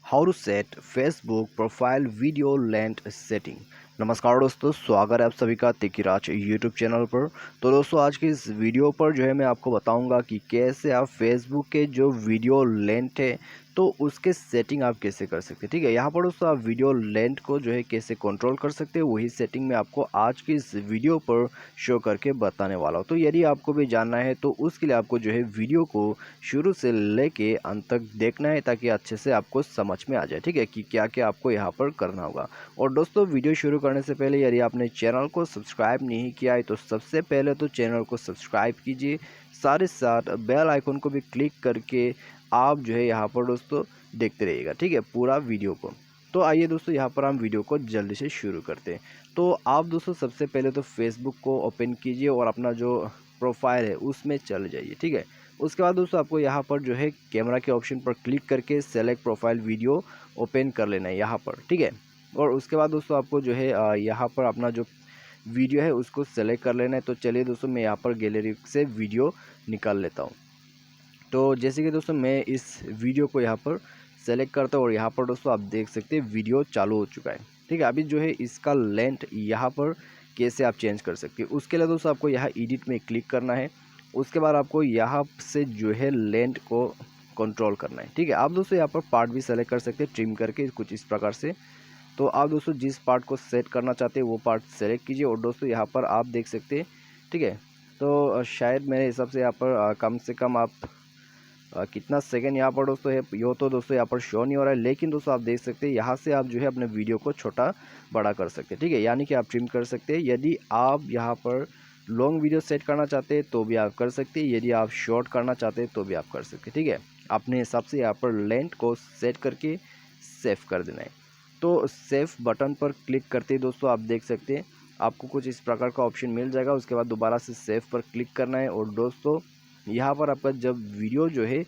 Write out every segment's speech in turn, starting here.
How to set Facebook profile video length setting. नमस्कार दोस्तों, स्वागत है आप सभी का तिकिराज यूट्यूब चैनल पर। तो दोस्तों, आज की इस वीडियो पर जो है मैं आपको बताऊंगा कि कैसे आप फेसबुक के जो वीडियो लेंथ है तो उसके सेटिंग आप कैसे कर सकते हैं। ठीक है, यहाँ पर दोस्तों आप वीडियो लेंथ को जो है कैसे कंट्रोल कर सकते हैं, वही सेटिंग मैं आपको आज की इस वीडियो पर शो करके बताने वाला हूँ। तो यदि आपको भी जानना है तो उसके लिए आपको जो है वीडियो को शुरू से लेके अंत तक देखना है, ताकि अच्छे से आपको समझ में आ जाए। ठीक है, कि क्या क्या आपको यहाँ पर करना होगा। और दोस्तों, वीडियो शुरू करने से पहले यदि आपने चैनल को सब्सक्राइब नहीं किया है तो सबसे पहले तो चैनल को सब्सक्राइब कीजिए, साथ ही साथ बेल आइकन को भी क्लिक करके आप जो है यहाँ पर दोस्तों देखते रहिएगा। ठीक है, पूरा वीडियो को। तो आइए दोस्तों, यहाँ पर हम वीडियो को जल्दी से शुरू करते हैं। तो आप दोस्तों सबसे पहले तो फेसबुक को ओपन कीजिए और अपना जो प्रोफाइल है उसमें चले जाइए। ठीक है, उसके बाद दोस्तों आपको यहाँ पर जो है कैमरा के ऑप्शन पर क्लिक करके सेलेक्ट प्रोफाइल वीडियो ओपन कर लेना है यहाँ पर। ठीक है, और उसके बाद दोस्तों आपको जो है यहाँ पर अपना जो वीडियो है उसको सेलेक्ट कर लेना है। तो चलिए दोस्तों, मैं यहाँ पर गैलरी से वीडियो निकाल लेता हूँ। तो जैसे कि दोस्तों मैं इस वीडियो को यहाँ पर सेलेक्ट करता हूँ और यहाँ पर दोस्तों आप देख सकते हैं वीडियो चालू हो चुका है। ठीक है, अभी जो है इसका लेंथ यहाँ पर कैसे आप चेंज कर सकते हैं, उसके लिए दोस्तों आपको यहाँ एडिट में क्लिक करना है। उसके बाद आपको यहाँ से जो है लेंथ को कंट्रोल करना है। ठीक है, आप दोस्तों यहाँ पर पार्ट भी सेलेक्ट कर सकते हैं ट्रिम करके कुछ इस प्रकार से। तो आप दोस्तों जिस पार्ट को सेट करना चाहते हैं वो पार्ट सेलेक्ट कीजिए और दोस्तों यहाँ पर आप देख सकते हैं। ठीक है, तो शायद मेरे हिसाब से यहाँ पर कम से कम आप कितना सेकंड यहाँ पर दोस्तों है, यो तो दोस्तों यहाँ पर शो नहीं हो रहा है, लेकिन दोस्तों आप देख सकते हैं यहाँ से आप जो है अपने वीडियो को छोटा बड़ा कर सकते हैं। ठीक है, यानी कि आप ट्रिम कर सकते हैं। यदि आप यहाँ पर लॉन्ग वीडियो सेट करना चाहते हैं तो भी आप कर सकते हैं, यदि आप शॉर्ट करना चाहते हैं तो भी आप कर सकते हैं। ठीक है, अपने हिसाब से यहाँ पर लेंथ को सेट करके सेव कर देना है। तो सेव बटन पर क्लिक करते ही दोस्तों आप देख सकते हैं आपको कुछ इस प्रकार का ऑप्शन मिल जाएगा। उसके बाद दोबारा से सेव पर क्लिक करना है और दोस्तों यहाँ पर आपका जब वीडियो जो है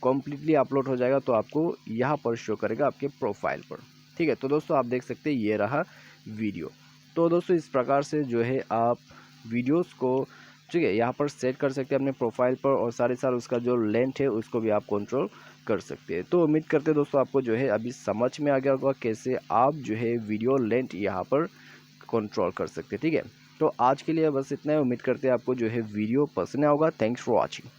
कम्प्लीटली अपलोड हो जाएगा तो आपको यहाँ पर शो करेगा आपके प्रोफाइल पर। ठीक है, तो दोस्तों आप देख सकते हैं ये रहा वीडियो। तो दोस्तों इस प्रकार से जो है आप वीडियोस को ठीक है यहाँ पर सेट कर सकते हैं अपने प्रोफाइल पर, और साथ ही साथ उसका जो लेंथ है उसको भी आप कंट्रोल कर सकते हैं। तो उम्मीद करते हैं दोस्तों आपको जो है अभी समझ में आ गया होगा कैसे आप जो है वीडियो लेंथ यहाँ पर कंट्रोल कर सकते हैं। ठीक है, तो आज के लिए बस इतना ही। उम्मीद करते हैं आपको जो है वीडियो पसंद आया होगा। Thanks for watching.